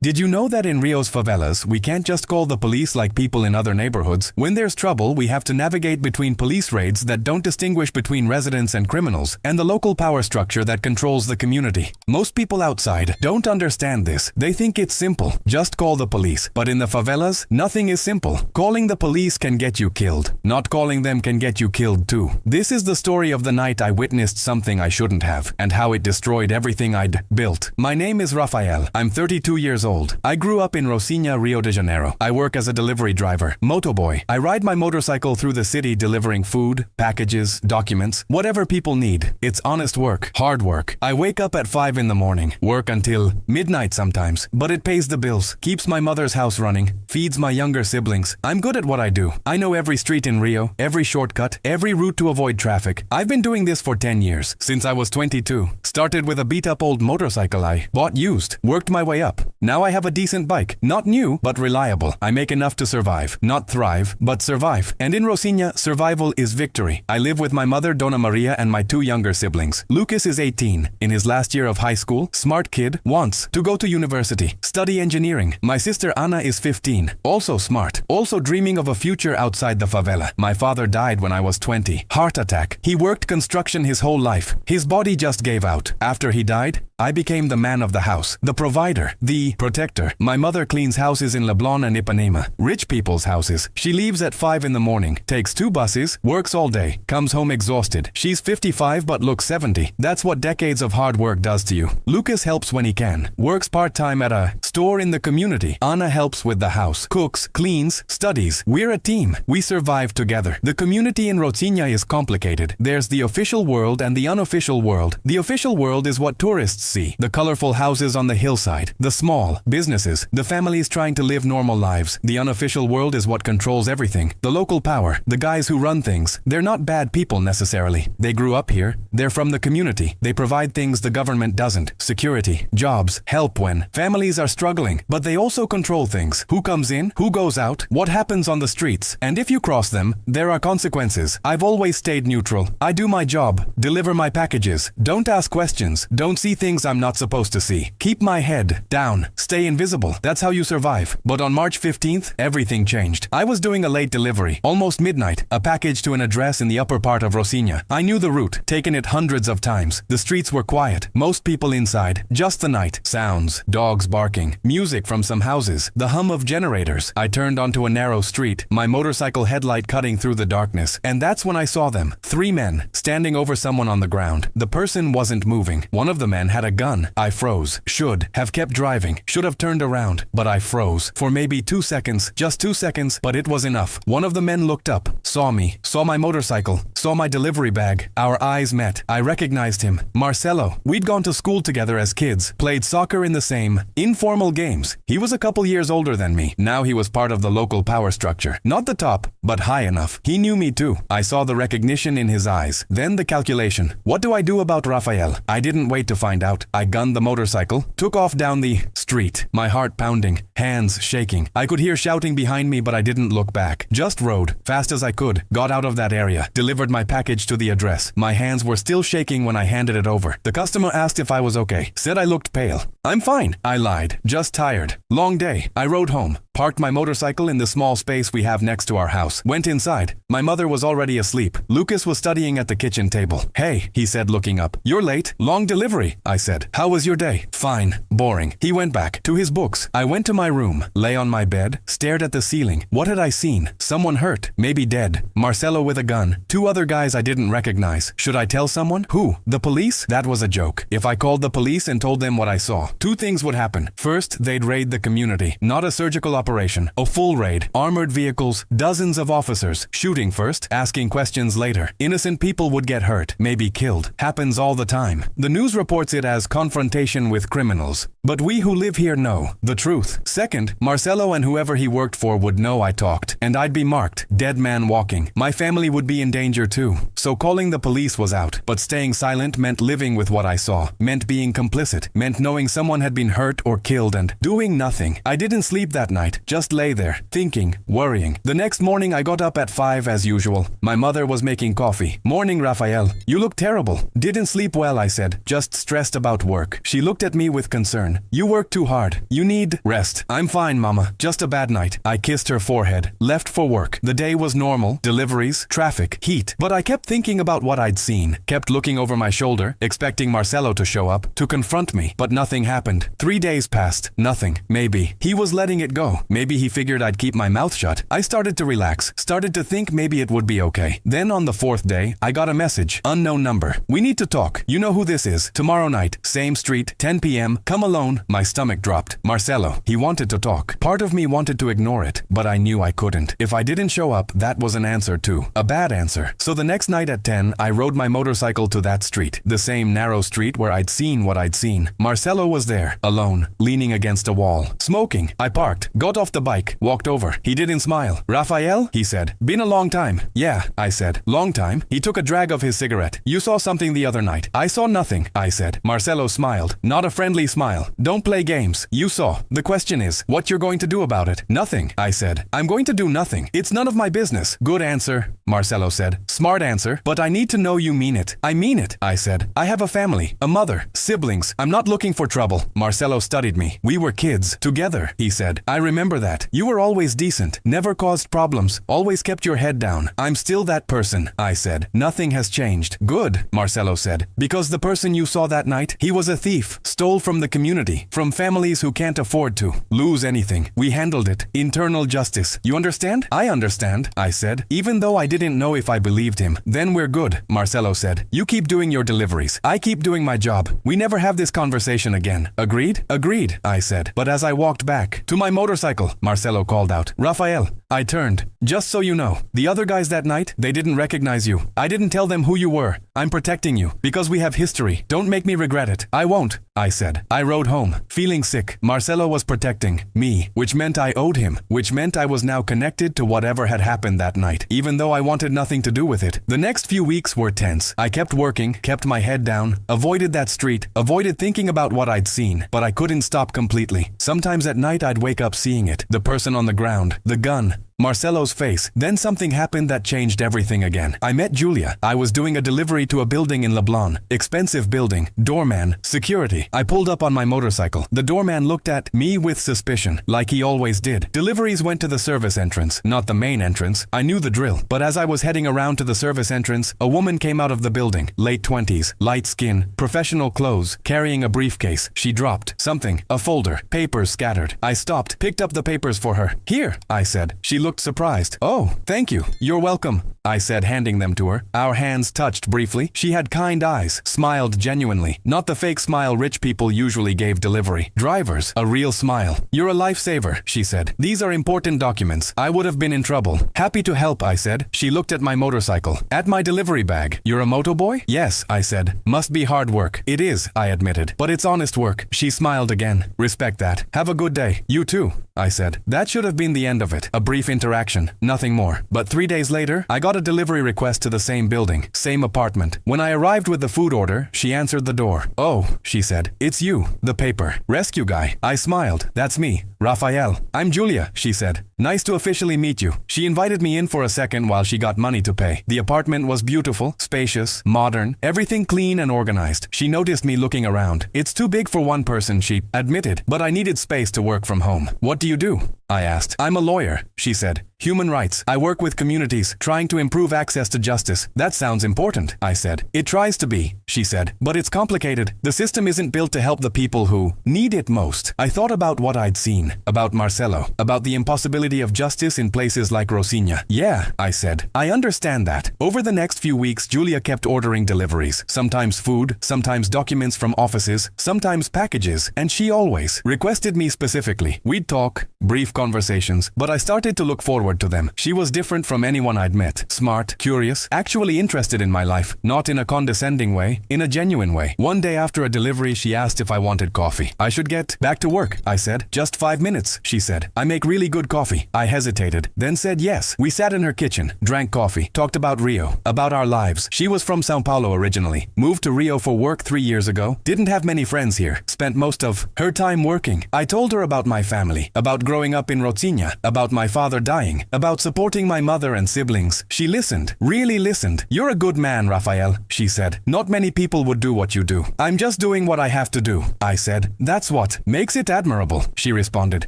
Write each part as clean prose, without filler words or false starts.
Did you know that in Rio's favelas, we can't just call the police like people in other neighborhoods? When there's trouble, we have to navigate between police raids that don't distinguish between residents and criminals, and the local power structure that controls the community. Most people outside don't understand this. They think it's simple. Just call the police. But in the favelas, nothing is simple. Calling the police can get you killed. Not calling them can get you killed too. This is the story of the night I witnessed something I shouldn't have, and how it destroyed everything I'd built. My name is Rafael. I'm 32 years old. I grew up in Rocinha, Rio de Janeiro. I work as a delivery driver, motoboy. I ride my motorcycle through the city delivering food, packages, documents, whatever people need. It's honest work, hard work. I wake up at 5 in the morning, work until midnight sometimes, but it pays the bills, keeps my mother's house running, feeds my younger siblings. I'm good at what I do. I know every street in Rio, every shortcut, every route to avoid traffic. I've been doing this for 10 years, since I was 22. Started with a beat-up old motorcycle I bought used, worked my way up. Now I have a decent bike, not new, but reliable. I make enough to survive, not thrive, but survive. And in Rocinha, survival is victory. I live with my mother, Dona Maria, and my 2 younger siblings. Lucas is 18, in his last year of high school, smart kid, wants to go to university, study engineering. My sister Anna is 15, also smart, also dreaming of a future outside the favela. My father died when I was 20, heart attack. He worked construction his whole life. His body just gave out. After he died, I became the man of the house, the provider, the protector. My mother cleans houses in Leblon and Ipanema, rich people's houses. She leaves at 5 in the morning, takes 2 buses, works all day, comes home exhausted. She's 55 but looks 70. That's what decades of hard work does to you. Lucas helps when he can, works part-time at a store in the community. Anna helps with the house, cooks, cleans, studies. We're a team. We survive together. The community in Rocinha is complicated. There's the official world and the unofficial world. The official world is what tourists see. The colorful houses on the hillside, the small businesses, the families trying to live normal lives. The unofficial world is what controls everything. The local power, the guys who run things. They're not bad people necessarily. They grew up here. They're from the community. They provide things the government doesn't. Security, jobs, help when families are struggling. But they also control things. Who comes in, who goes out, what happens on the streets. And if you cross them, there are consequences. I've always stayed neutral. I do my job, deliver my packages. Don't ask questions. Don't see things I'm not supposed to see. Keep my head down. Stay invisible. That's how you survive. But on March 15th, everything changed. I was doing a late delivery, almost midnight, a package to an address in the upper part of Rocinha. I knew the route, taken it hundreds of times. The streets were quiet, most people inside, just the night. Sounds, dogs barking, music from some houses, the hum of generators. I turned onto a narrow street, my motorcycle headlight cutting through the darkness, and that's when I saw them. 3 men, standing over someone on the ground. The person wasn't moving. One of the men had a gun. I froze. Should have kept driving. Should have turned around. But I froze. For maybe 2 seconds. Just 2 seconds, but it was enough. One of the men looked up, saw me, saw my motorcycle, saw my delivery bag. Our eyes met. I recognized him. Marcelo. We'd gone to school together as kids, played soccer in the same informal games. He was a couple years older than me. Now he was part of the local power structure. Not the top, but high enough. He knew me too. I saw the recognition in his eyes. Then the calculation. What do I do about Rafael? I didn't wait to find out. I gunned the motorcycle, took off down the street, my heart pounding, hands shaking. I could hear shouting behind me, but I didn't look back. Just rode, fast as I could, got out of that area, delivered my package to the address. My hands were still shaking when I handed it over. The customer asked if I was okay, said I looked pale. I'm fine, I lied, just tired. Long day. I rode home, parked my motorcycle in the small space we have next to our house, went inside. My mother was already asleep. Lucas was studying at the kitchen table. Hey, he said looking up. You're late. Long delivery, I said. How was your day? Fine. Boring. He went back to his books. I went to my room, lay on my bed, stared at the ceiling. What had I seen? Someone hurt, maybe dead. Marcelo with a gun. 2 other guys I didn't recognize. Should I tell someone? Who? The police? That was a joke. If I called the police and told them what I saw, 2 things would happen. First, they'd raid the community. Not a surgical operation. A full raid. Armored vehicles. Dozens of officers. Shooting first, asking questions later. Innocent people would get hurt, maybe killed. Happens all the time. The news reports it as confrontation with criminals. But we who live here know the truth. Second, Marcelo and whoever he worked for would know I talked, and I'd be marked, dead man walking. My family would be in danger too. So calling the police was out. But staying silent meant living with what I saw, meant being complicit, meant knowing someone had been hurt or killed and doing nothing. I didn't sleep that night, just lay there, thinking, worrying. The next morning I got up at 5 as usual. My mother was making coffee. "Morning, Rafael. You look terrible." "Didn't sleep well," I said, "just stressed about work." She looked at me with concern. "You work too hard. You need rest." "I'm fine, Mama. Just a bad night." I kissed her forehead, left for work. The day was normal, deliveries, traffic, heat. But I kept thinking about what I'd seen, kept looking over my shoulder, expecting Marcelo to show up, to confront me. But nothing happened. 3 days passed. Nothing. Maybe he was letting it go. Maybe he figured I'd keep my mouth shut. I started to relax, started to think maybe it would be okay. Then on the 4th day, I got a message. Unknown number. "We need to talk. You know who this is. Tomorrow night, same street, 10 p.m. Come alone." My stomach dropped. Marcelo. He wanted to talk. Part of me wanted to ignore it, but I knew I couldn't. If I didn't show up, that was an answer too. A bad answer. So the next night at 10, I rode my motorcycle to that street. The same narrow street where I'd seen what I'd seen. Marcelo was there, alone, leaning against a wall, smoking. I parked, got off the bike, walked over. He didn't smile. "Rafael?" he said. "Been a long time." "Yeah," I said. "Long time?" He took a drag of his cigarette. "You saw something the other night." "I saw nothing," I said. Marcelo smiled. Not a friendly smile. "Don't play games. You saw. The question is, what you're going to do about it?" "Nothing," I said. "I'm going to do nothing. It's none of my business." "Good answer," Marcelo said. "Smart answer, but I need to know you mean it." "I mean it," I said. "I have a family, a mother, siblings. I'm not looking for trouble." Marcelo studied me. "We were kids, together," he said. "I remember that. You were always decent, never caused problems, always kept your head down." "I'm still that person," I said. "Nothing has changed." "Good," Marcelo said. "Because the person you saw that night, he was a thief, stole from the community, from families who can't afford to lose anything. We handled it. Internal justice. You understand?" "I understand," I said, even though I didn't know if I believed him. "Then we're good," Marcelo said. "You keep doing your deliveries. I keep doing my job. We never have this conversation again. Agreed?" "Agreed," I said. But as I walked back to my motorcycle, Marcelo called out, "Rafael." I turned. "Just so you know, the other guys that night, they didn't recognize you. I didn't tell them who you were. I'm protecting you, because we have history. Don't make me regret it." "I won't," I said. I rode home, feeling sick. Marcelo was protecting me, which meant I owed him, which meant I was now connected to whatever had happened that night, even though I wanted nothing to do with it. The next few weeks were tense. I kept working, kept my head down, avoided that street, avoided thinking about what I'd seen, but I couldn't stop completely. Sometimes at night I'd wake up seeing it, the person on the ground, the gun, Marcelo's face. Then something happened that changed everything again. I met Julia. I was doing a delivery to a building in Leblon. Expensive building. Doorman. Security. I pulled up on my motorcycle. The doorman looked at me with suspicion, like he always did. Deliveries went to the service entrance, not the main entrance. I knew the drill. But as I was heading around to the service entrance, a woman came out of the building. Late 20s, light skin, professional clothes, carrying a briefcase. She dropped something. A folder. Papers scattered. I stopped, picked up the papers for her. "Here," I said. She looked surprised. "Oh, thank you. You're welcome," I said, handing them to her. Our hands touched briefly. She had kind eyes, smiled genuinely, not the fake smile rich people usually gave delivery drivers, a real smile. "You're a lifesaver," she said. "These are important documents. I would have been in trouble." "Happy to help," I said. She looked at my motorcycle, at my delivery bag. "You're a motoboy?" "Yes," I said. "Must be hard work." "It is," I admitted, "but it's honest work." She smiled again. "Respect that. Have a good day." "You too," I said. That should have been the end of it. A brief interaction, nothing more. But 3 days later, I got a delivery request to the same building, same apartment. When I arrived with the food order, she answered the door. "Oh," she said, "it's you, the paper rescue guy." I smiled. "That's me, Rafael." "I'm Julia," she said. "Nice to officially meet you." She invited me in for a second while she got money to pay. The apartment was beautiful, spacious, modern, everything clean and organized. She noticed me looking around. "It's too big for one person," she admitted, "but I needed space to work from home." "What do you do?" I asked. "I'm a lawyer," she said. "Human rights. I work with communities, trying to improve access to justice." "That sounds important," I said. "It tries to be," she said, "but it's complicated. The system isn't built to help the people who need it most." I thought about what I'd seen, about Marcelo, about the impossibility of justice in places like Rocinha. "Yeah," I said, "I understand that." Over the next few weeks, Julia kept ordering deliveries, sometimes food, sometimes documents from offices, sometimes packages, and she always requested me specifically. We'd talk, brief conversations, but I started to look forward to them. She was different from anyone I'd met. Smart, curious, actually interested in my life. Not in a condescending way, in a genuine way. One day after a delivery, she asked if I wanted coffee. I should get back to work, I said. Just 5 minutes, she said. I make really good coffee. I hesitated, then said yes. We sat in her kitchen, drank coffee, talked about Rio, about our lives. She was from Sao Paulo originally, moved to Rio for work 3 years ago, didn't have many friends here, spent most of her time working. I told her about my family, about growing up in Rocinha, about my father dying, about supporting my mother and siblings. She listened, really listened. You're a good man, Rafael, she said. Not many people would do what you do. I'm just doing what I have to do, I said. That's what makes it admirable, she responded.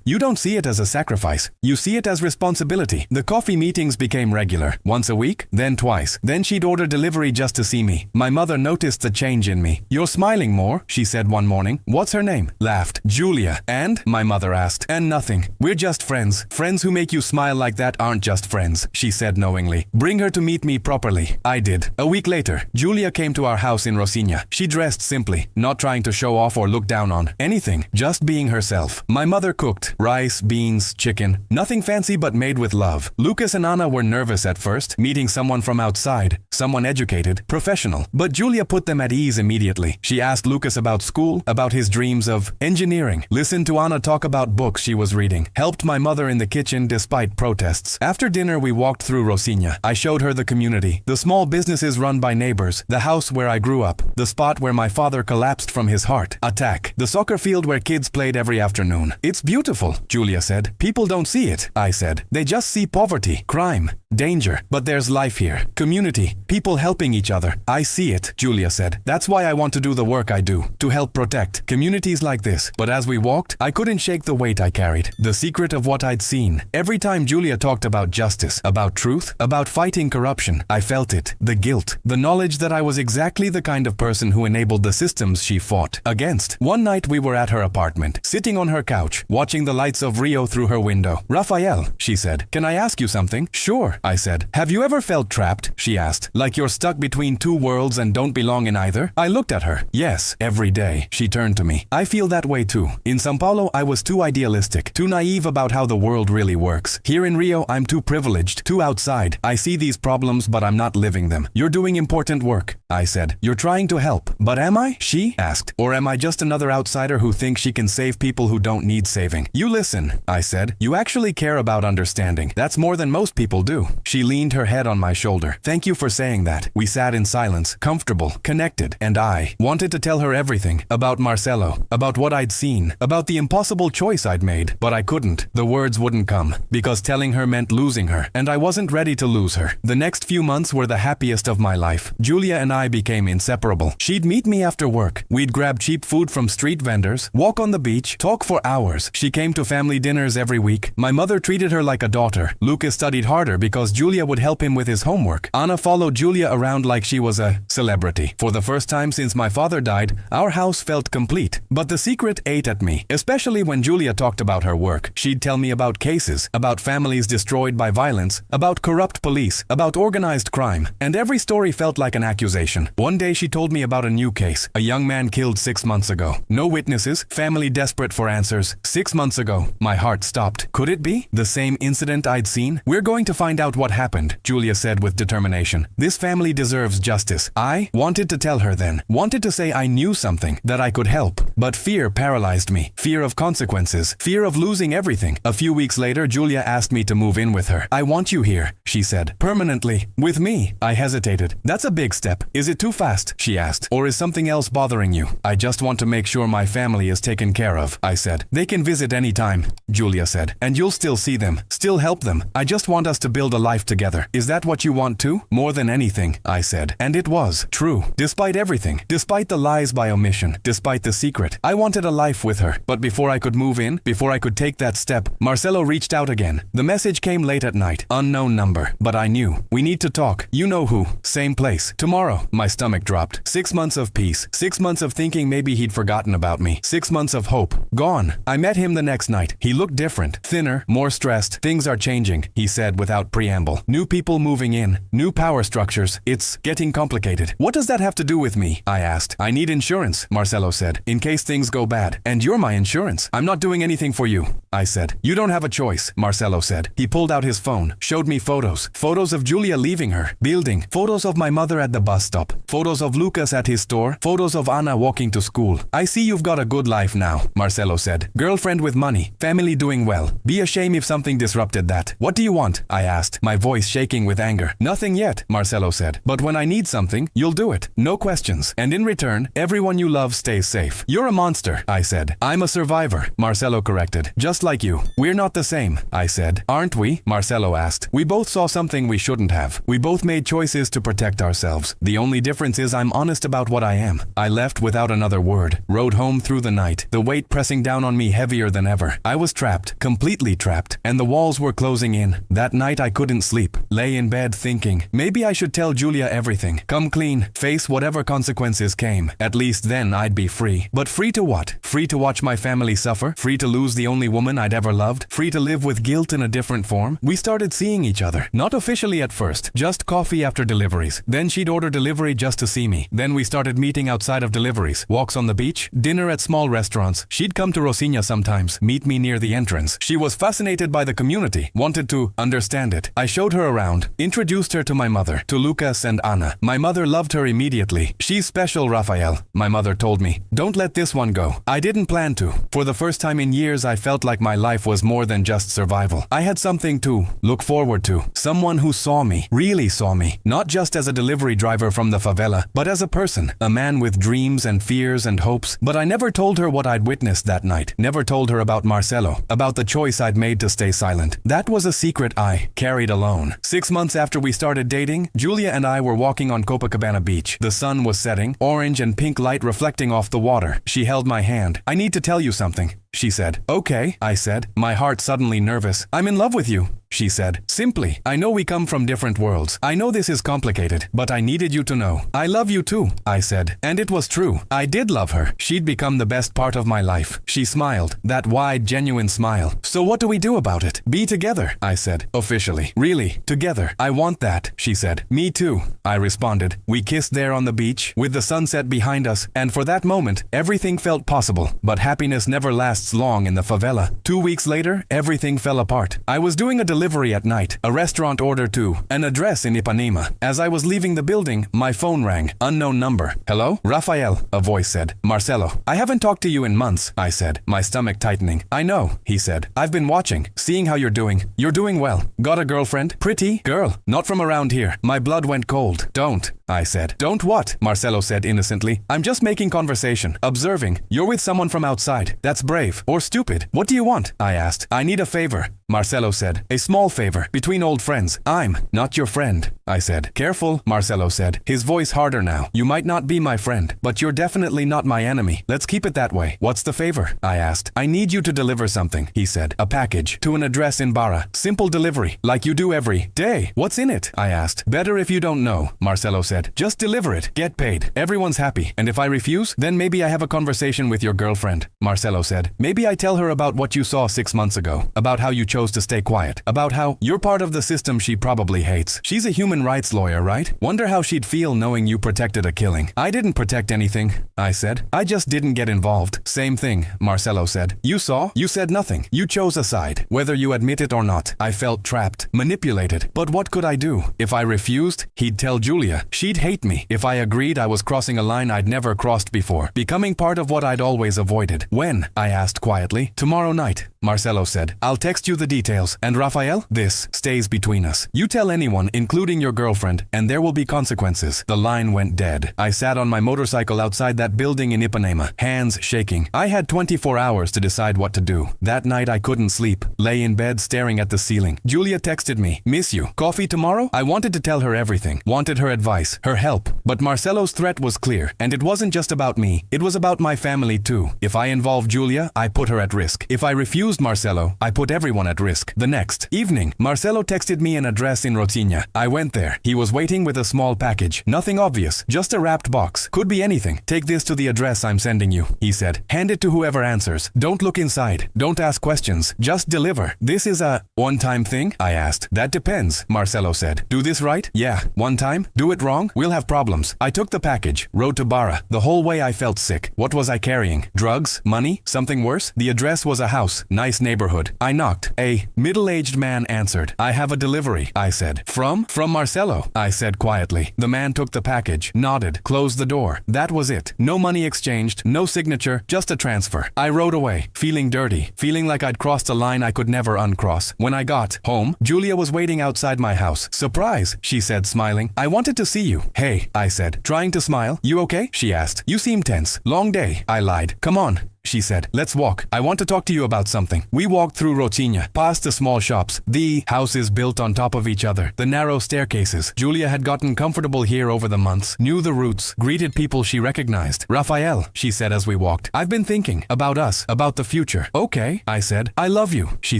You don't see it as a sacrifice. You see it as responsibility. The coffee meetings became regular. Once a week, then twice. Then she'd order delivery just to see me. My mother noticed the change in me. You're smiling more, she said one morning. What's her name? Laughed. Julia. And? My mother asked. And nothing. We're just friends. Friends who make you smile like that aren't just friends, she said knowingly. Bring her to meet me properly. I did. A week later, Julia came to our house in Rocinha. She dressed simply, not trying to show off or look down on anything, just being herself. My mother cooked rice, beans, chicken. Nothing fancy but made with love. Lucas and Anna were nervous at first, meeting someone from outside, someone educated, professional. But Julia put them at ease immediately. She asked Lucas about school, about his dreams of engineering, listened to Anna talk about books she was reading, helped my mother in the kitchen despite protests. After dinner, we walked through Rocinha. I showed her the community, the small businesses run by neighbors, the house where I grew up, the spot where my father collapsed from his heart attack, the soccer field where kids played every afternoon. It's beautiful, Julia said. People don't see it, I said. They just see poverty, crime, danger. But there's life here. Community. People helping each other. I see it, Julia said. That's why I want to do the work I do. To help protect communities like this. But as we walked, I couldn't shake the weight I carried. The secret of what I'd seen. Every time Julia talked about justice, about truth, about fighting corruption, I felt it. The guilt. The knowledge that I was exactly the kind of person who enabled the systems she fought against. One night we were at her apartment, sitting on her couch, watching the lights of Rio through her window. Rafael, she said, can I ask you something? Sure, I said. Have you ever felt trapped? She asked. Like you're stuck between two worlds and don't belong in either? I looked at her. Yes, every day. She turned to me. I feel that way too. In Sao Paulo, I was too idealistic, too naive about how the world really works. Here in Rio, I'm too privileged, too outside. I see these problems, but I'm not living them. You're doing important work, I said. You're trying to help. But am I? She asked. Or am I just another outsider who thinks she can save people who don't need saving? You listen, I said. You actually care about understanding. That's more than most people do. She leaned her head on my shoulder. Thank you for saying that. We sat in silence, comfortable, connected, and I wanted to tell her everything about Marcelo, about what I'd seen, about the impossible choice I'd made, but I couldn't. The words wouldn't come, because telling her meant losing her, and I wasn't ready to lose her. The next few months were the happiest of my life. Julia and I became inseparable. She'd meet me after work. We'd grab cheap food from street vendors, walk on the beach, talk for hours. She came to family dinners every week. My mother treated her like a daughter. Lucas studied harder because Julia would help him with his homework. Anna followed Julia around like she was a celebrity. For the first time since my father died, our house felt complete. But the secret ate at me, especially when Julia talked about her work. She'd tell me about cases, about families destroyed by violence, about corrupt police, about organized crime, and every story felt like an accusation. One day she told me about a new case, a young man killed 6 months ago. No witnesses, family desperate for answers. 6 months ago, my heart stopped. Could it be the same incident I'd seen? We're going to find out what happened, Julia said with determination. This family deserves justice. I wanted to tell her then, wanted to say I knew something, that I could help. But fear paralyzed me. Fear of consequences. Fear of losing everything. A few weeks later, Julia asked me to move in with her. I want you here, she said. Permanently. With me. I hesitated. That's a big step. Is it too fast? She asked. Or is something else bothering you? I just want to make sure my family is taken care of, I said. They can visit anytime, Julia said. And you'll still see them, still help them. I just want us to build a life together. Is that what you want too? More than anything, I said. And it was true. Despite everything, despite the lies by omission, despite the secret, I wanted a life with her. But before I could move in, before I could take that step, Marcelo reached out again. The message came late at night. Unknown number. But I knew. We need to talk. You know who. Same place. Tomorrow. My stomach dropped. 6 months of peace. 6 months of thinking maybe he'd forgotten about me. 6 months of hope. Gone. I met him the next night. He looked different. Thinner. More stressed. Things are changing, he said without preamble. New people moving in. New power structures. It's getting complicated. What does that have to do with me? I asked. I need insurance, Marcelo said, in case things go bad. And you're my insurance. I'm not doing anything for you, I said. said. You don't have a choice, Marcelo said. He pulled out his phone, showed me photos. Photos of Julia leaving her building, photos of my mother at the bus stop, photos of Lucas at his store, photos of Anna walking to school. I see you've got a good life now, Marcelo said. Girlfriend with money, family doing well. Be a shame if something disrupted that. What do you want? I asked, my voice shaking with anger. Nothing yet, Marcelo said. But when I need something, you'll do it. No questions. And in return, everyone you love stays safe. You're a monster, I said. I'm a survivor, Marcelo corrected. Just like you. We're not the same, I said. Aren't we? Marcelo asked. We both saw something we shouldn't have. We both made choices to protect ourselves. The only difference is I'm honest about what I am. I left without another word. Rode home through the night, the weight pressing down on me heavier than ever. I was trapped, completely trapped, and the walls were closing in. That night I couldn't sleep. Lay in bed thinking, maybe I should tell Julia everything. Come clean, face whatever consequences came. At least then I'd be free. But free to what? Free to watch my family suffer? Free to lose the only woman I'd ever loved? Free to live with guilt in a different form? We started seeing each other. Not officially at first, just coffee after deliveries. Then she'd order delivery just to see me. Then we started meeting outside of deliveries. Walks on the beach, dinner at small restaurants. She'd come to Rocinha sometimes, meet me near the entrance. She was fascinated by the community, wanted to understand it. I showed her around, introduced her to my mother, to Lucas and Anna. My mother loved her immediately. She's special, Rafael, my mother told me. Don't let this one go. I didn't plan to. For the first time in years, I felt like my life was more than just survival. I had something to look forward to. Someone who saw me, really saw me. Not just as a delivery driver from the favela, but as a person. A man with dreams and fears and hopes. But I never told her what I'd witnessed that night. Never told her about Marcelo. About the choice I'd made to stay silent. That was a secret I carried alone. 6 months after we started dating, Julia and I were walking on Copacabana Beach. The sun was setting, orange and pink light reflecting off the water. She held my hand. I need to tell you something, she said. Okay, I said, my heart suddenly nervous. I'm in love with you, she said. Simply, I know we come from different worlds. I know this is complicated, but I needed you to know. I love you too, I said. And it was true. I did love her. She'd become the best part of my life. She smiled, that wide, genuine smile. So what do we do about it? Be together, I said. Officially. Really, together. I want that, she said. Me too, I responded. We kissed there on the beach, with the sunset behind us, and for that moment, everything felt possible. But happiness never lasts long in the favela. 2 weeks later, everything fell apart. I was doing a delivery at night, a restaurant order to an address in Ipanema. As I was leaving the building, my phone rang. Unknown number. Hello? Rafael, a voice said. Marcelo. I haven't talked to you in months, I said, my stomach tightening. I know, he said. I've been watching, seeing how you're doing. You're doing well. Got a girlfriend? Pretty? Girl. Not from around here. My blood went cold. Don't, I said. Don't what? Marcelo said innocently. I'm just making conversation, observing. You're with someone from outside. That's brave. Or stupid. What do you want? I asked. I need a favor, Marcelo said. A small favor, between old friends. I'm not your friend, I said. Careful, Marcelo said, his voice harder now. You might not be my friend, but you're definitely not my enemy. Let's keep it that way. What's the favor? I asked. I need you to deliver something, he said. A package, to an address in Barra. Simple delivery, like you do every day. What's in it? I asked. Better if you don't know, Marcelo said. Just deliver it. Get paid. Everyone's happy. And if I refuse, then maybe I have a conversation with your girlfriend, Marcelo said. Maybe I tell her about what you saw 6 months ago. About how you chose to stay quiet. About how you're part of the system she probably hates. She's a human rights lawyer, right? Wonder how she'd feel knowing you protected a killing. I didn't protect anything, I said. I just didn't get involved. Same thing, Marcelo said. You saw? You said nothing. You chose a side. Whether you admit it or not, I felt trapped, manipulated. But what could I do? If I refused, he'd tell Julia. She'd hate me. If I agreed, I was crossing a line I'd never crossed before. Becoming part of what I'd always avoided. When? I asked quietly. Tomorrow night, Marcelo said. I'll text you the details. And Rafael, this stays between us. You tell anyone, including your girlfriend, and there will be consequences. The line went dead. I sat on my motorcycle outside that building in Ipanema, hands shaking. I had 24 hours to decide what to do. That night I couldn't sleep. Lay in bed staring at the ceiling. Julia texted me, miss you. Coffee tomorrow? I wanted to tell her everything. Wanted her advice, her help. But Marcelo's threat was clear. And it wasn't just about me. It was about my family too. If I involved Julia, I put her at risk. If I refused Marcelo, I put everyone at risk. The next evening, Marcelo texted me an address in Rocinha. I went there. He was waiting with a small package. Nothing obvious, just a wrapped box. Could be anything. Take this to the address I'm sending you, he said. Hand it to whoever answers. Don't look inside. Don't ask questions. Just deliver. This is a one-time thing? I asked. That depends, Marcelo said. Do this right? Yeah. One time? Do it wrong? wrong? We'll have problems. I took the package, rode to Barra. The whole way I felt sick. What was I carrying? Drugs? Money? Something worse? The address was a house. Nice neighborhood. I knocked. A middle-aged man answered. I have a delivery, I said. From Marcelo, I said quietly. The man took the package, nodded, closed the door. That was it. No money exchanged, no signature, just a transfer. I rode away, feeling dirty, feeling like I'd crossed a line I could never uncross. When I got home, Julia was waiting outside my house. Surprise, she said, smiling. I wanted to see you. Hey, I said, trying to smile. You okay? She asked. You seem tense. Long day, I lied. Come on, she said. Let's walk. I want to talk to you about something. We walked through Rocinha, past the small shops, the houses built on top of each other, the narrow staircases. Julia had gotten comfortable here over the months, knew the routes, greeted people she recognized. Rafael, she said as we walked. I've been thinking about us, about the future. Okay, I said. I love you, she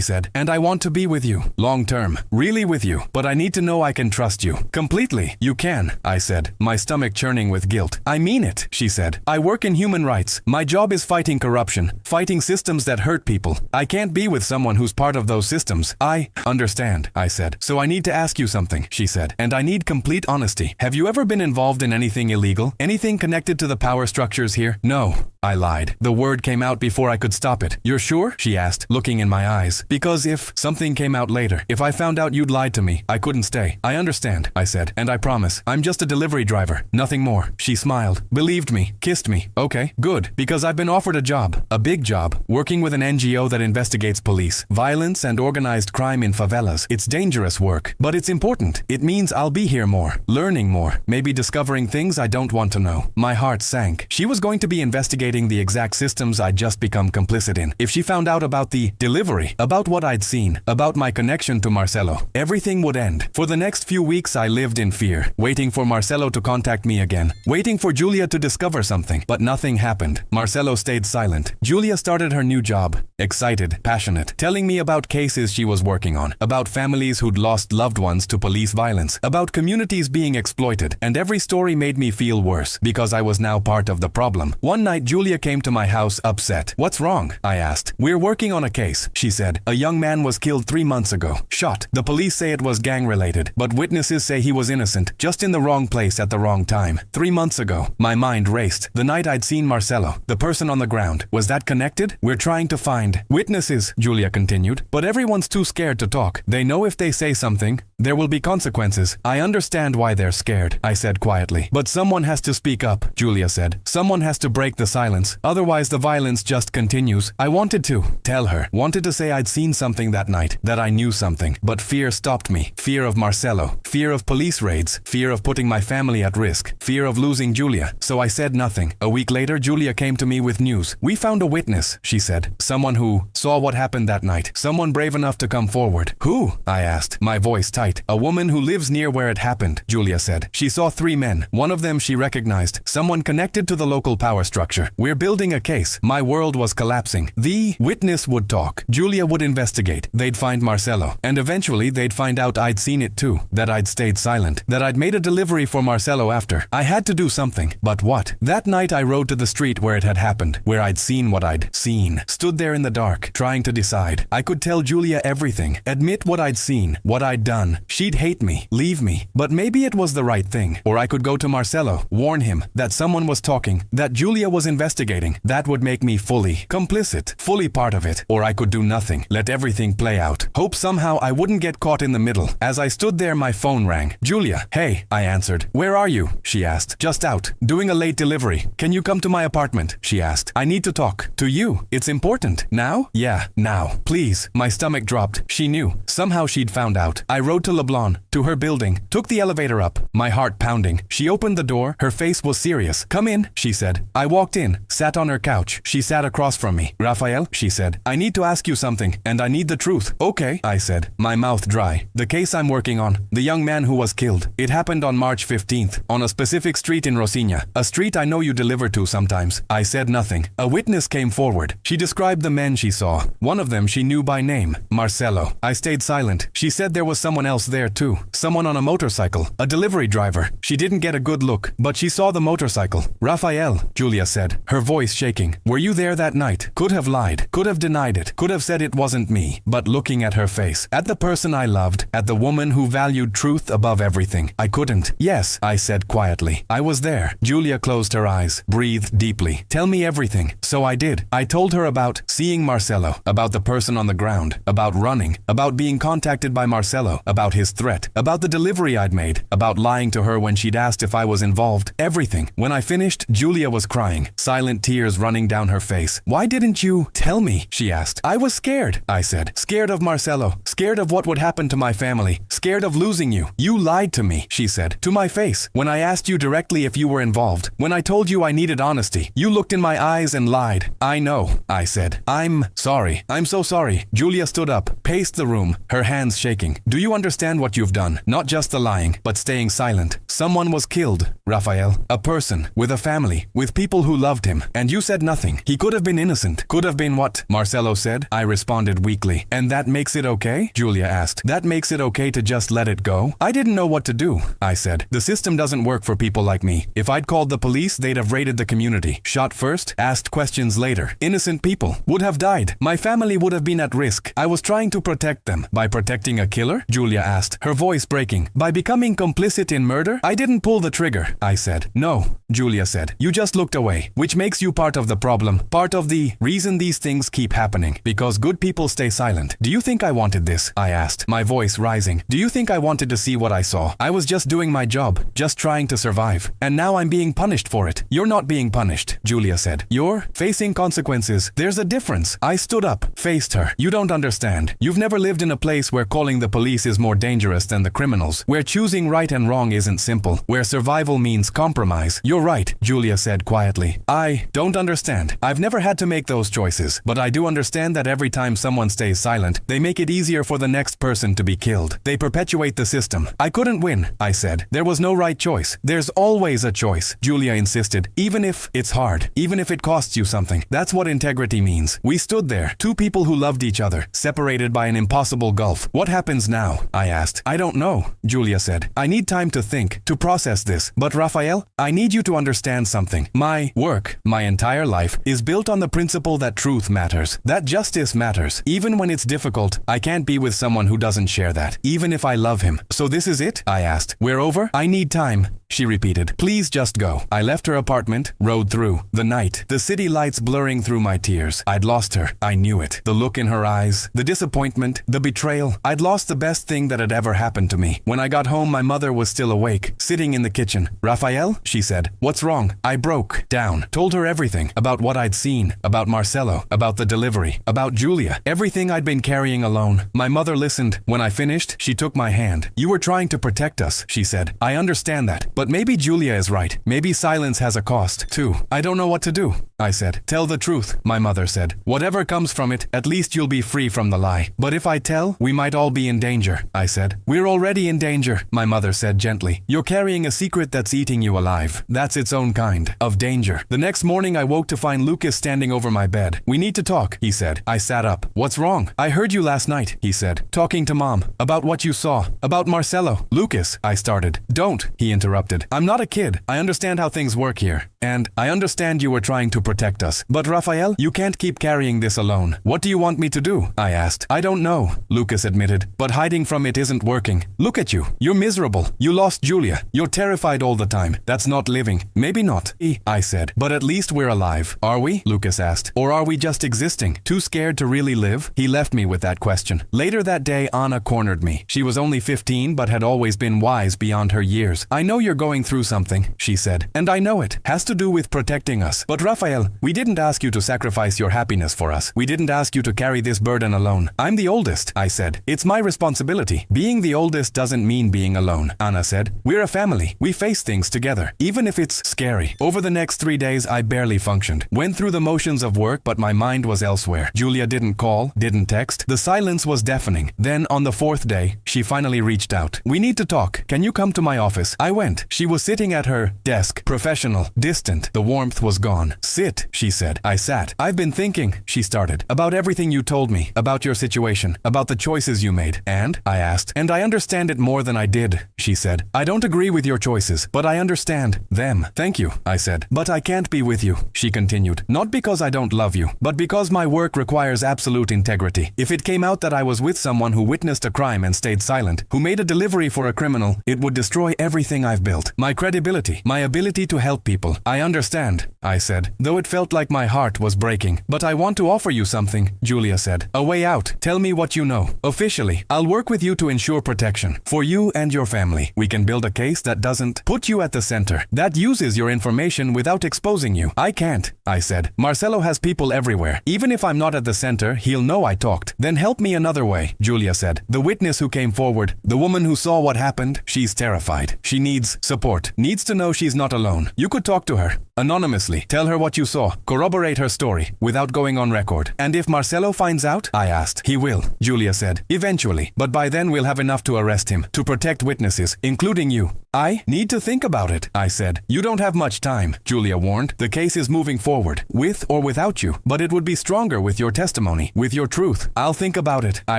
said, and I want to be with you. Long term. Really with you. But I need to know I can trust you. Completely. You can, I said, my stomach churning with guilt. I mean it, she said. I work in human rights. My job is fighting corruption, fighting systems that hurt people. I can't be with someone who's part of those systems. I understand, I said. So I need to ask you something, she said, and I need complete honesty. Have you ever been involved in anything illegal? Anything connected to the power structures here? No, I lied. The word came out before I could stop it. You're sure? She asked, looking in my eyes. Because if something came out later, if I found out you'd lied to me, I couldn't stay. I understand, I said, and I promise. I'm just a delivery driver, nothing more. She smiled, believed me, kissed me. Okay, good, because I've been offered a job, a big job, working with an NGO that investigates police, violence and organized crime in favelas. It's dangerous work, but it's important. It means I'll be here more, learning more, maybe discovering things I don't want to know. My heart sank. She was going to be investigating the exact systems I'd just become complicit in. If she found out about the delivery, about what I'd seen, about my connection to Marcelo, everything would end. For the next few weeks I lived in fear, waiting for Marcelo to contact me again, waiting for Julia to discover something, but nothing happened. Marcelo stayed silent. Julia started her new job, excited, passionate, telling me about cases she was working on, about families who'd lost loved ones to police violence, about communities being exploited, and every story made me feel worse because I was now part of the problem. One night Julia came to my house upset. What's wrong? I asked. We're working on a case, she said. A young man was killed 3 months ago, shot. The police say it was gang-related, but witnesses say he was innocent, just in the wrong place at the wrong time. 3 months ago. My mind raced. The night I'd seen Marcelo, the person on the ground. Was that connected? We're trying to find witnesses, Julia continued, but everyone's too scared to talk. They know if they say something, there will be consequences. I understand why they're scared, I said quietly. But someone has to speak up, Julia said. Someone has to break the silence. Otherwise the violence just continues. I wanted to tell her, wanted to say I'd seen something that night, that I knew something, but fear stopped me. Fear of Marcelo, fear of police raids, fear of putting my family at risk, fear of losing Julia. So I said nothing. A week later, Julia came to me with news. We found a witness, she said. Someone who saw what happened that night. Someone brave enough to come forward. Who? I asked, my voice tight. A woman who lives near where it happened, Julia said. She saw 3 men. One of them she recognized. Someone connected to the local power structure. We're building a case. My world was collapsing. The witness would talk. Julia would investigate. They'd find Marcelo. And eventually they'd find out I'd seen it too. That I'd stayed silent. That I'd made a delivery for Marcelo after. I had to do something. But what? That night I rode to the street where it had happened. Where I'd seen what I'd seen. Stood there in the dark, trying to decide. I could tell Julia everything. Admit what I'd seen. What I'd done. She'd hate me. Leave me. But maybe it was the right thing. Or I could go to Marcelo. Warn him that someone was talking. That Julia was investigating. That would make me fully complicit. Fully part of it. Or I could do nothing. Let everything play out. Hope somehow I wouldn't get caught in the middle. As I stood there, my phone rang. Julia. Hey, I answered. Where are you? She asked. Just out. Doing a late delivery. Can you come to my apartment? She asked. I need to talk. To you. It's important. Now? Yeah, now. Please. My stomach dropped. She knew. Somehow she'd found out. I rode to Leblon, to her building, took the elevator up, my heart pounding. She opened the door. Her face was serious. Come in, she said. I walked in, sat on her couch. She sat across from me. Rafael, she said. I need to ask you something, and I need the truth. Okay, I said, my mouth dry. The case I'm working on, the young man who was killed. It happened on March 15th, on a specific street in Rocinha, a street I know you deliver to sometimes. I said nothing. A witness came forward. She described the men she saw. One of them she knew by name, Marcelo. I stayed silent. She said there was someone else there too. Someone on a motorcycle, a delivery driver. She didn't get a good look, but she saw the motorcycle. Rafael, Julia said. her voice shaking. Were you there that night? Could have lied, could have denied it, could have said it wasn't me. But looking at her face, at the person I loved, at the woman who valued truth above everything, I couldn't. Yes, I said quietly. I was there. Julia closed her eyes, breathed deeply. Tell me everything. So I did. I told her about seeing Marcelo, about the person on the ground, about running, about being contacted by Marcelo, about his threat, about the delivery I'd made, about lying to her when she'd asked if I was involved. Everything. When I finished, Julia was crying, silent tears running down her face. Why didn't you tell me? She asked. I was scared, I said. Scared of Marcelo, scared of what would happen to my family, scared of losing you. You lied to me, she said, to my face. When I asked you directly if you were involved, when I told you I needed honesty, you looked in my eyes and lied. I know, I said. I'm sorry. I'm so sorry. Julia stood up, paced the room, her hands shaking. Do you understand what you've done? Not just the lying, but staying silent. Someone was killed, Rafael. A person, with a family, with people who loved him. And you said nothing. He could have been innocent. Could have been what? Marcelo said. I responded weakly. And that makes it okay? Julia asked. That makes it okay to just let it go? I didn't know what to do, I said. The system doesn't work for people like me. If I'd called the police, they'd have raided the community. Shot first, asked questions later. Innocent people would have died. My family would have been at risk. I was trying to protect them. By protecting a killer? Julia asked, her voice breaking. By becoming complicit in murder? I didn't pull the trigger, I said. No, Julia said. You just looked away, which makes you part of the problem, part of the reason these things keep happening, because good people stay silent. Do you think I wanted this? I asked, my voice rising. Do you think I wanted to see what I saw? I was just doing my job, just trying to survive. And now I'm being punished for it. You're not being punished, Julia said. You're facing consequences. There's a difference. I stood up, faced her. You don't understand. You've never lived in a place where calling the police is more dangerous than the criminals, where choosing right and wrong isn't simple, where survival means compromise. You're right, Julia said quietly. I don't understand. I've never had to make those choices, but I do understand that every time someone stays silent, they make it easier for the next person to be killed. They perpetuate the system. I couldn't win, I said. There was no right choice. There's always a choice, Julia insisted, even if it's hard, even if it costs you something. That's what integrity means. We stood there, two people who loved each other, separated by an impossible gulf. What happens now? I asked. I don't know, Julia said. I need time to think, to process this. But Rafael, I need you to understand something. My work, my entire life, is built on the principle that truth matters, that justice matters. Even when it's difficult, I can't be with someone who doesn't share that, even if I love him. So this is it? I asked. We're over? I need time, she repeated. Please just go. I left her apartment, rode through the night, the city lights blurring through my tears. I'd lost her. I knew it. The look in her eyes, the disappointment, the betrayal. I'd lost the best thing that had ever happened to me. When I got home, my mother was still awake, sitting in the kitchen. Rafael, she said. What's wrong? I broke down, told her everything about what I'd seen, about Marcelo, about the delivery, about Julia, everything I'd been carrying alone. My mother listened. When I finished, she took my hand. You were trying to protect us, she said. I understand that, but maybe Julia is right. Maybe silence has a cost, too. I don't know what to do, I said. Tell the truth, my mother said. Whatever comes from it, at least you'll be free from the lie. But if I tell, we might all be in danger, I said. We're already in danger, my mother said gently. You're carrying a secret that's eating you alive. That's its own kind of danger. The next morning I woke to find Lucas standing over my bed. We need to talk, he said. I sat up. What's wrong? I heard you last night, he said. Talking to Mom. About what you saw. About Marcelo. Lucas, I started. Don't, he interrupted. I'm not a kid. I understand how things work here. And I understand you were trying to protect us. But Rafael, you can't keep carrying this alone. What do you want me to do? I asked. I don't know, Lucas admitted. But hiding from it isn't working. Look at you. You're miserable. You lost Julia. You're terrified all the time. That's not living. Maybe not, I said. But at least we're alive. Are we? Lucas asked. Or are we just existing? Too scared to really live? He left me with that question. Later that day, Anna cornered me. She was only 15 but had always been wise beyond her years. I know you're going through something, she said. And I know it. Has to do with protecting us. But Rafael, we didn't ask you to sacrifice your happiness for us. We didn't ask you to carry this burden alone. I'm the oldest, I said. It's my responsibility. Being the oldest doesn't mean being alone, Anna said. We're a family. We face things together, even if it's scary. Over the next 3 days, I barely functioned. Went through the motions of work, but my mind was elsewhere. Julia didn't call, didn't text. The silence was deafening. Then, on the 4th day, she finally reached out. We need to talk. Can you come to my office? I went. She was sitting at her desk, professional, distant. The warmth was gone. Sit, she said. I sat. I've been thinking, she started, about everything you told me, about your situation, about the choices you made. And? I asked. And I understand it more than I did, she said. I don't agree with your choices, but I understand them. Thank you, I said. But I can't won't be with you, she continued. Not because I don't love you, but because my work requires absolute integrity. If it came out that I was with someone who witnessed a crime and stayed silent, who made a delivery for a criminal, it would destroy everything I've built. My credibility, my ability to help people. I understand, I said, though it felt like my heart was breaking. But I want to offer you something, Julia said. A way out. Tell me what you know. Officially, I'll work with you to ensure protection. For you and your family. We can build a case that doesn't put you at the center, that uses your information without exposing you. I can't, I said. Marcelo has people everywhere. Even if I'm not at the center, he'll know I talked. Then help me another way, Julia said. The witness who came forward, the woman who saw what happened, she's terrified. She needs support, needs to know she's not alone. You could talk to her, anonymously. Tell her what you saw. Corroborate her story, without going on record. And if Marcelo finds out? I asked. He will, Julia said. Eventually. But by then we'll have enough to arrest him, to protect witnesses, including you. I need to think about it, I said. You don't have much time, Julia warned. The case is moving forward, with or without you, but it would be stronger with your testimony, with your truth. I'll think about it, I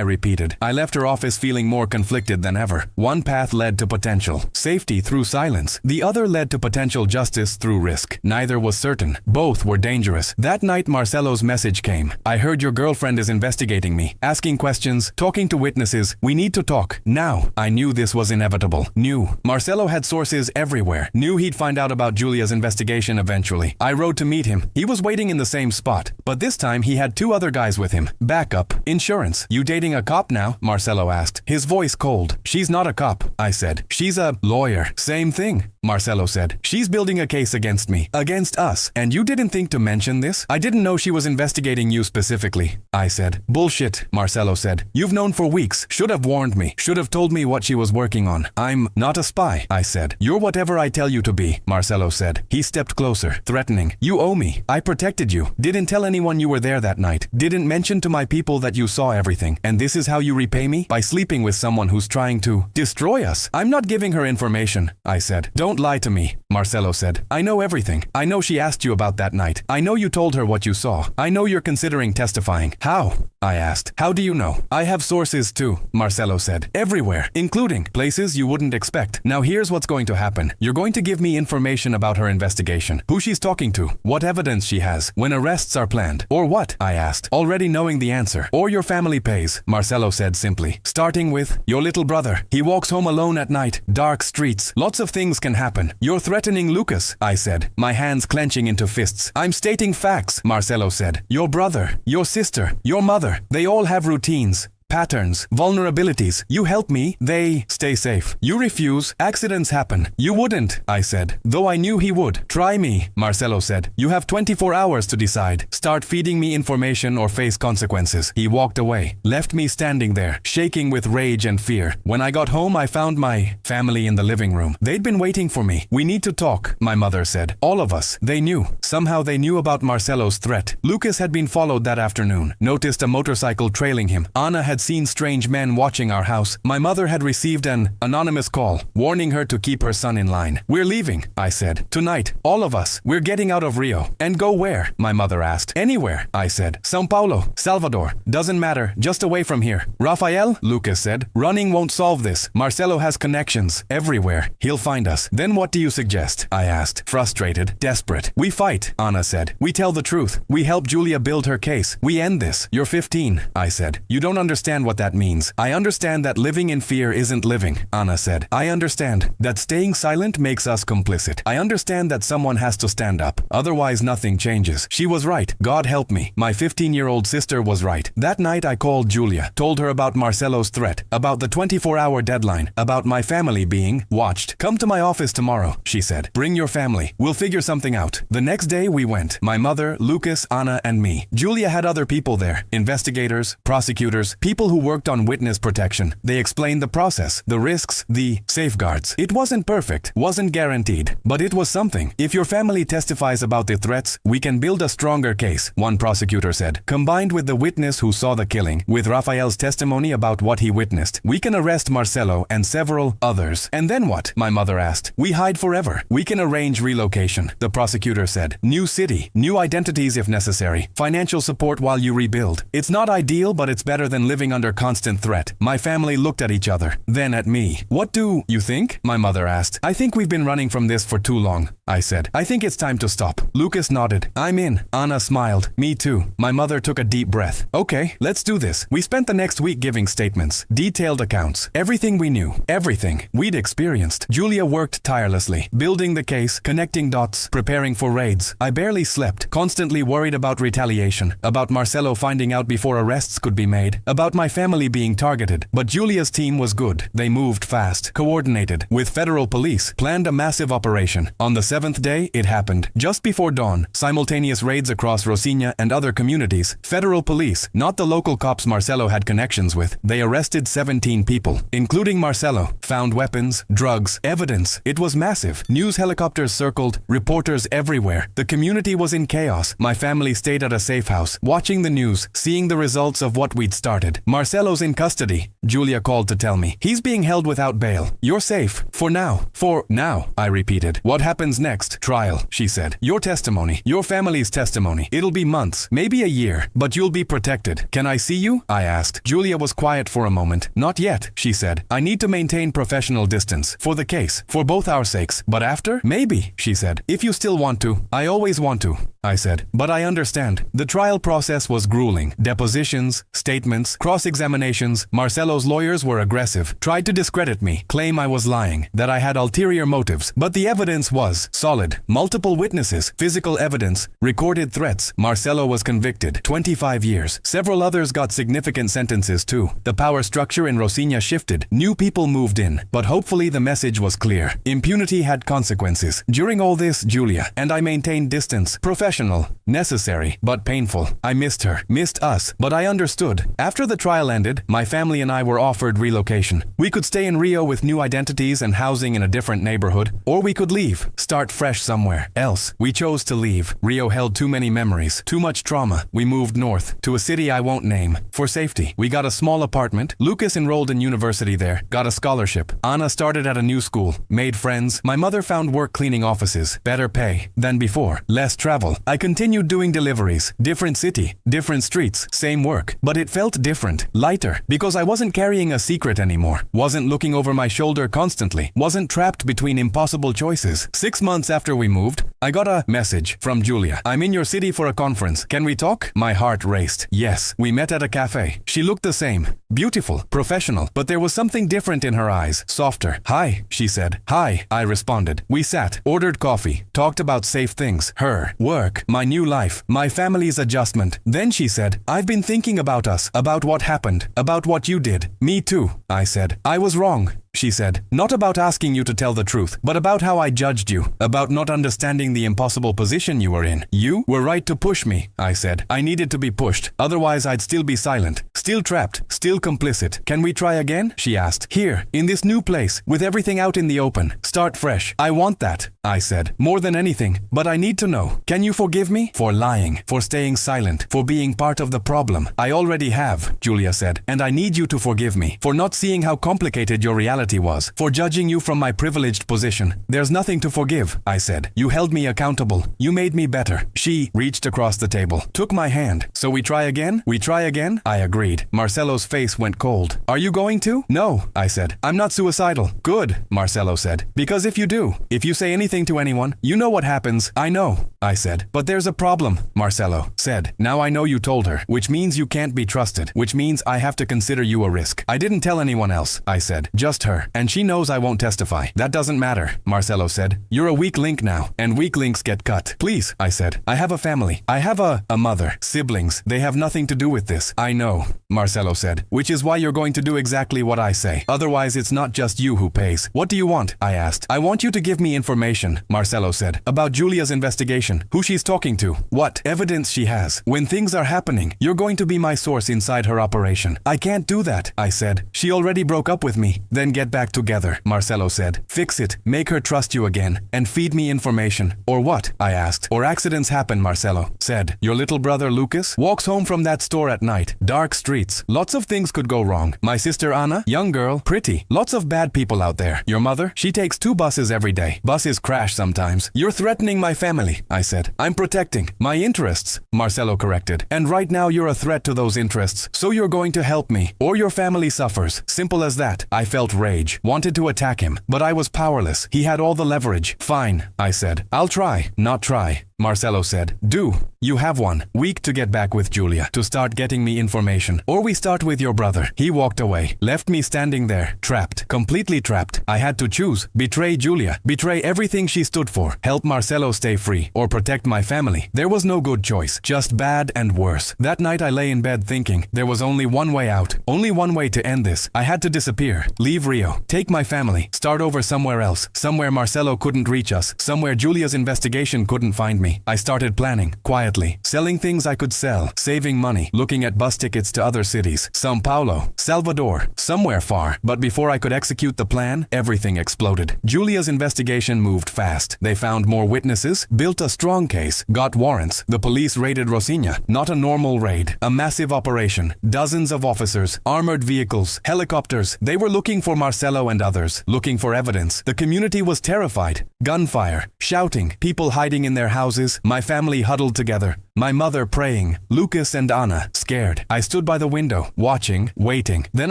repeated. I left her office feeling more conflicted than ever. One path led to potential safety through silence. The other led to potential justice through risk. Neither was certain. Both were dangerous. That night Marcelo's message came. I heard your girlfriend is investigating me, asking questions, talking to witnesses. We need to talk. Now. I knew this was inevitable. Knew. Marcelo had sources everywhere. Knew he'd find out about Julia's investigation eventually. I rode to meet him. He was waiting in the same spot, but this time he had 2 other guys with him. Backup. Insurance. You dating a cop now? Marcelo asked. His voice cold. She's not a cop, I said. She's a lawyer. Same thing, Marcelo said. She's building a case against me. Against us. And you didn't think to mention this? I didn't know she was investigating you specifically, I said. Bullshit, Marcelo said. You've known for weeks. Should have warned me. Should have told me what she was working on. I'm not a spy, I said. You're whatever I tell you to be, Marcelo said. He stepped closer, threatening. You owe me. I protected you. Didn't tell anyone you were there that night. Didn't mention to my people that you saw everything. And this is how you repay me? By sleeping with someone who's trying to destroy us. I'm not giving her information, I said. Don't lie to me, Marcelo said. I know everything. I know she asked you about that night. I know you told her what you saw. I know you're considering testifying. How? I asked. How do you know? I have sources too, Marcelo said. Everywhere, including places you wouldn't expect. Now here's what's going to happen. You're going to give me information about her investigation. Who she's talking to. What evidence she has. When arrests are planned. Or what? I asked. Already knowing the answer. Or your family pays, Marcelo said simply. Starting with your little brother. He walks home alone at night. Dark streets. Lots of things can happen. You're threatening Lucas, I said. My hands clenching into fists. I'm stating facts, Marcelo said. Your brother, your sister, your mother. They all have routines. Patterns, vulnerabilities. You help me, they stay safe. You refuse, accidents happen. You wouldn't, I said, though I knew he would. Try me, Marcelo said. You have 24 hours to decide. Start feeding me information or face consequences. He walked away, left me standing there, shaking with rage and fear. When I got home, I found my family in the living room. They'd been waiting for me. We need to talk, my mother said. All of us. They knew. Somehow they knew about Marcelo's threat. Lucas had been followed that afternoon. Noticed a motorcycle trailing him. Anna had seen strange men watching our house. My mother had received an anonymous call, warning her to keep her son in line. We're leaving, I said. Tonight, all of us. We're getting out of Rio. And go where? My mother asked. Anywhere, I said. São Paulo, Salvador. Doesn't matter, just away from here. Rafael? Lucas said. Running won't solve this. Marcelo has connections everywhere. He'll find us. Then what do you suggest? I asked, frustrated, desperate. We fight, Anna said. We tell the truth. We help Julia build her case. We end this. You're 15, I said. You don't understand what that means. I understand that living in fear isn't living, Anna said. I understand that staying silent makes us complicit. I understand that someone has to stand up. Otherwise, nothing changes. She was right. God help me. My 15-year-old sister was right. That night, I called Julia, told her about Marcelo's threat, about the 24-hour deadline, about my family being watched. Come to my office tomorrow, she said. Bring your family. We'll figure something out. The next day, we went. My mother, Lucas, Anna, and me. Julia had other people there. Investigators, prosecutors, people who worked on witness protection. They explained the process, the risks, the safeguards. It wasn't perfect, wasn't guaranteed, but it was something. If your family testifies about the threats, we can build a stronger case, one prosecutor said. Combined with the witness who saw the killing, with Rafael's testimony about what he witnessed, we can arrest Marcelo and several others. And then what? My mother asked. We hide forever. We can arrange relocation, the prosecutor said. New city, new identities if necessary, financial support while you rebuild. It's not ideal, but it's better than living living under constant threat. My family looked at each other, then at me. What do you think? My mother asked. I think we've been running from this for too long, I said. I think it's time to stop. Lucas nodded. I'm in. Anna smiled. Me too. My mother took a deep breath. Okay, let's do this. We spent the next week giving statements, detailed accounts, everything we knew, everything we'd experienced. Julia worked tirelessly, building the case, connecting dots, preparing for raids. I barely slept, constantly worried about retaliation, about Marcelo finding out before arrests could be made, about my family being targeted. But Julia's team was good. They moved fast, coordinated, with federal police, planned a massive operation. On the 7th day, it happened. Just before dawn, simultaneous raids across Rocinha and other communities. Federal police, not the local cops Marcelo had connections with. They arrested 17 people, including Marcelo, found weapons, drugs, evidence. It was massive. News helicopters circled, reporters everywhere. The community was in chaos. My family stayed at a safe house, watching the news, seeing the results of what we'd started. Marcelo's in custody, Julia called to tell me. He's being held without bail. You're safe. For now. For now, I repeated. What happens next? Trial, she said. Your testimony. Your family's testimony. It'll be months, maybe a year, but you'll be protected. Can I see you? I asked. Julia was quiet for a moment. Not yet, she said. I need to maintain professional distance. For the case. For both our sakes. But after? Maybe, she said. If you still want to. I always want to, I said. But I understand. The trial process was grueling. Depositions, statements, cross-examinations. Marcelo's lawyers were aggressive, tried to discredit me, claim I was lying, that I had ulterior motives. But the evidence was solid. Multiple witnesses, physical evidence, recorded threats. Marcelo was convicted. 25 years. Several others got significant sentences too. The power structure in Rocinha shifted. New people moved in. But hopefully the message was clear. Impunity had consequences. During all this, Julia and I maintained distance. Professional. Necessary. But painful. I missed her. Missed us. But I understood. After the trial ended, my family and I were offered relocation. We could stay in Rio with new identities and housing in a different neighborhood. Or we could leave. Start fresh somewhere else. We chose to leave. Rio held too many memories. Too much trauma. We moved north. To a city I won't name. For safety. We got a small apartment. Lucas enrolled in university there. Got a scholarship. Anna started at a new school. Made friends. My mother found work cleaning offices. Better pay than before. Less travel. I continued doing deliveries. Different city. Different streets. Same work. But it felt different. Lighter. Because I wasn't carrying a secret anymore. Wasn't looking over my shoulder constantly. Wasn't trapped between impossible choices. 6 months after we moved, I got a message from Julia. I'm in your city for a conference. Can we talk? My heart raced. Yes. We met at a cafe. She looked the same. Beautiful. Professional. But there was something different in her eyes. Softer. Hi, she said. Hi, I responded. We sat. Ordered coffee. Talked about safe things. Her. Work. My new life. My family's adjustment. Then she said, I've been thinking about us. About what happened. About what you did. Me too, I said. I was wrong, she said. Not about asking you to tell the truth, but about how I judged you, about not understanding the impossible position you were in. You were right to push me, I said. I needed to be pushed, otherwise I'd still be silent, still trapped, still complicit. Can we try again? She asked. Here, in this new place, with everything out in the open. Start fresh. I want that, I said. More than anything, but I need to know. Can you forgive me? For lying, for staying silent, for being part of the problem. I already have, Julia said, and I need you to forgive me, for not seeing how complicated your reality was, for judging you from my privileged position. There's nothing to forgive, I said. You held me accountable. You made me better. She reached across the table, took my hand. So we try again? We try again? I agreed. Marcelo's face went cold. Are you going to? No, I said. I'm not suicidal. Good, Marcelo said. Because if you do, if you say anything to anyone, you know what happens. I know, I said. But there's a problem, Marcelo said. Now I know you told her, which means you can't be trusted, which means I have to consider you a risk. I didn't tell anyone else, I said. Just her. And she knows I won't testify. That doesn't matter, Marcelo said. You're a weak link now, and weak links get cut. Please, I said. I have a family. I have a mother. Siblings. They have nothing to do with this. I know, Marcelo said. Which is why you're going to do exactly what I say. Otherwise, it's not just you who pays. What do you want? I asked. I want you to give me information, Marcelo said, about Julia's investigation. Who she's talking to. What evidence she has. When things are happening, you're going to be my source inside her operation. I can't do that, I said. She already broke up with me. Then get back together, Marcelo said. Fix it. Make her trust you again. And feed me information. Or what? I asked. Or accidents happen, Marcelo said. Your little brother Lucas walks home from that store at night. Dark street. streets. Lots of things could go wrong. My sister Anna, young girl, pretty. Lots of bad people out there. Your mother? She takes 2 buses every day. Buses crash sometimes. You're threatening my family, I said. I'm protecting my interests, Marcelo corrected. And right now you're a threat to those interests. So you're going to help me, or your family suffers. Simple as that. I felt rage. Wanted to attack him, but I was powerless. He had all the leverage. Fine, I said. I'll try, not try. Marcelo said, do. You have 1 week to get back with Julia, to start getting me information. Or we start with your brother. He walked away, left me standing there, trapped, completely trapped. I had to choose. Betray Julia, betray everything she stood for, help Marcelo stay free, or protect my family. There was no good choice, just bad and worse. That night I lay in bed thinking, there was only one way out, only one way to end this. I had to disappear, leave Rio, take my family, start over somewhere else, somewhere Marcelo couldn't reach us, somewhere Julia's investigation couldn't find me. I started planning, quietly, selling things I could sell, saving money, looking at bus tickets to other cities, São Paulo, Salvador, somewhere far. But before I could execute the plan, everything exploded. Julia's investigation moved fast. They found more witnesses, built a strong case, got warrants. The police raided Rocinha. Not a normal raid, a massive operation. Dozens of officers, armored vehicles, helicopters. They were looking for Marcelo and others, looking for evidence. The community was terrified. Gunfire, shouting, people hiding in their houses, my family huddled together. My mother praying, Lucas and Anna, scared. I stood by the window, watching, waiting. Then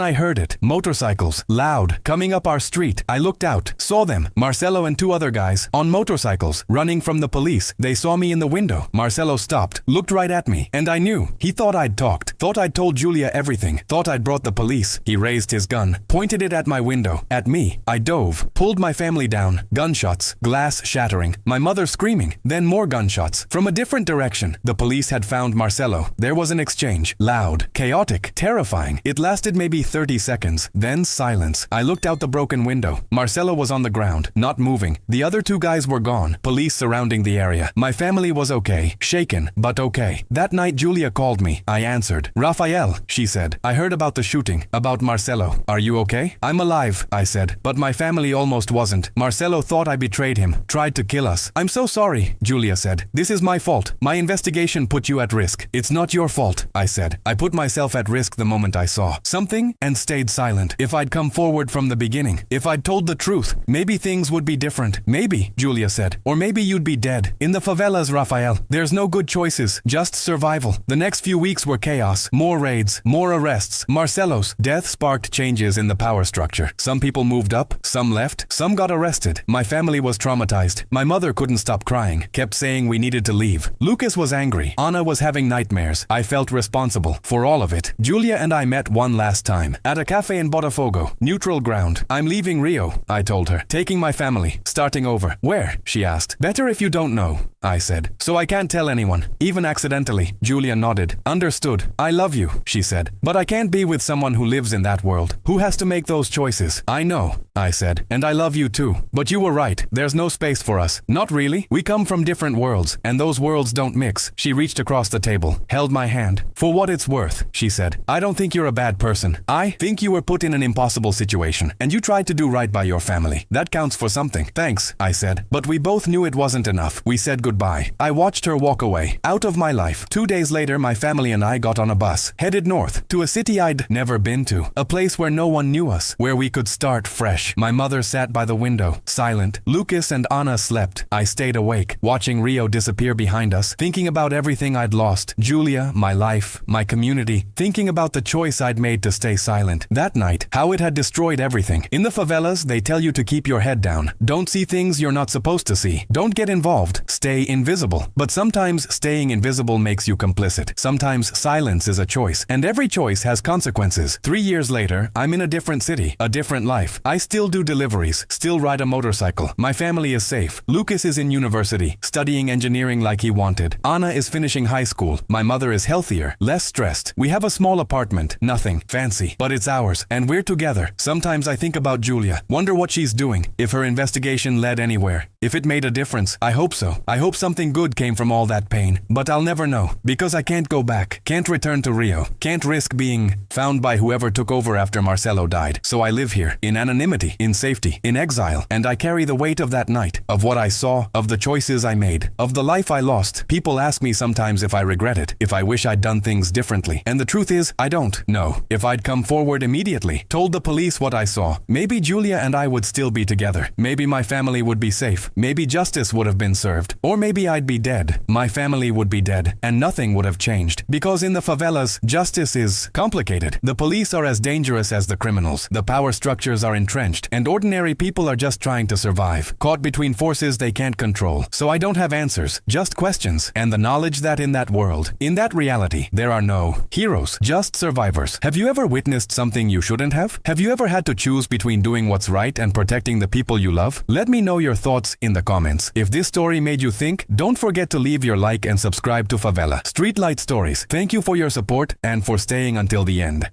I heard it. Motorcycles, loud, coming up our street. I looked out, saw them, Marcelo and 2 other guys, on motorcycles, running from the police. They saw me in the window. Marcelo stopped, looked right at me, and I knew. He thought I'd talked, thought I'd told Julia everything, thought I'd brought the police. He raised his gun, pointed it at my window, at me. I dove, pulled my family down. Gunshots, glass shattering, my mother screaming, then more gunshots, from a different direction. The police had found Marcelo. There was an exchange, loud, chaotic, terrifying. It lasted maybe 30 seconds, then silence. I looked out the broken window. Marcelo was on the ground, not moving. The other 2 guys were gone, police surrounding the area. My family was okay, shaken, but okay. That night Julia called me. I answered. Rafael, she said. I heard about the shooting, about Marcelo. Are you okay? I'm alive, I said, but my family almost wasn't. Marcelo thought I betrayed him, tried to kill us. I'm so sorry, Julia said. This is my fault. My investigation put you at risk. It's not your fault, I said. I put myself at risk the moment I saw something and stayed silent. If I'd come forward from the beginning, if I'd told the truth, maybe things would be different. Maybe, Julia said. Or maybe you'd be dead. In the favelas, Rafael, there's no good choices, just survival. The next few weeks were chaos. More raids, more arrests. Marcelo's death sparked changes in the power structure. Some people moved up, some left, some got arrested. My family was traumatized. My mother couldn't stop crying, kept saying we needed to leave. Lucas was angry. Anna was having nightmares. I felt responsible for all of it. Julia and I met one last time, at a cafe in Botafogo, neutral ground. I'm leaving Rio, I told her, taking my family, starting over. Where? She asked. Better if you don't know, I said. So I can't tell anyone, even accidentally. Julia nodded. Understood. I love you, she said. But I can't be with someone who lives in that world, who has to make those choices. I know, I said. And I love you too. But you were right. There's no space for us. Not really. We come from different worlds, and those worlds don't mix. She reached across the table, held my hand. For what it's worth, she said. I don't think you're a bad person. I think you were put in an impossible situation, and you tried to do right by your family. That counts for something. Thanks, I said. But we both knew it wasn't enough. We said goodbye. I watched her walk away, out of my life. 2 days later, my family and I got on a bus, headed north, to a city I'd never been to. A place where no one knew us, where we could start fresh. My mother sat by the window, silent. Lucas and Anna slept. I stayed awake, watching Rio disappear behind us, thinking about everything I'd lost. Julia, my life, my community, thinking about the choice I'd made to stay silent. That night, how it had destroyed everything. In the favelas, they tell you to keep your head down. Don't see things you're not supposed to see. Don't get involved. Stay invisible. But sometimes staying invisible makes you complicit. Sometimes silence is a choice, and every choice has consequences. 3 years later, I'm in a different city, a different life. I still do deliveries, still ride a motorcycle. My family is safe. Lucas is in university, studying engineering like he wanted. Anna is finishing high school. My mother is healthier, less stressed. We have a small apartment, nothing fancy, but it's ours, and we're together. Sometimes I think about Julia, wonder what she's doing, if her investigation led anywhere. If it made a difference, I hope so. I hope something good came from all that pain. But I'll never know, because I can't go back, can't return to Rio, can't risk being found by whoever took over after Marcelo died. So I live here, in anonymity, in safety, in exile, and I carry the weight of that night, of what I saw, of the choices I made, of the life I lost. People ask me sometimes if I regret it, if I wish I'd done things differently. And the truth is, I don't. No. If I'd come forward immediately, told the police what I saw, maybe Julia and I would still be together. Maybe my family would be safe. Maybe justice would have been served. Or maybe I'd be dead. My family would be dead, and nothing would have changed. Because in the favelas, justice is complicated. The police are as dangerous as the criminals. The power structures are entrenched, and ordinary people are just trying to survive, caught between forces they can't control. So I don't have answers, just questions, and the knowledge that in that world, in that reality, there are no heroes, just survivors. Have you ever witnessed something you shouldn't have? Have you ever had to choose between doing what's right and protecting the people you love? Let me know your thoughts in the comments. If this story made you think, don't forget to leave your like and subscribe to Favela Streetlight Stories. Thank you for your support and for staying until the end.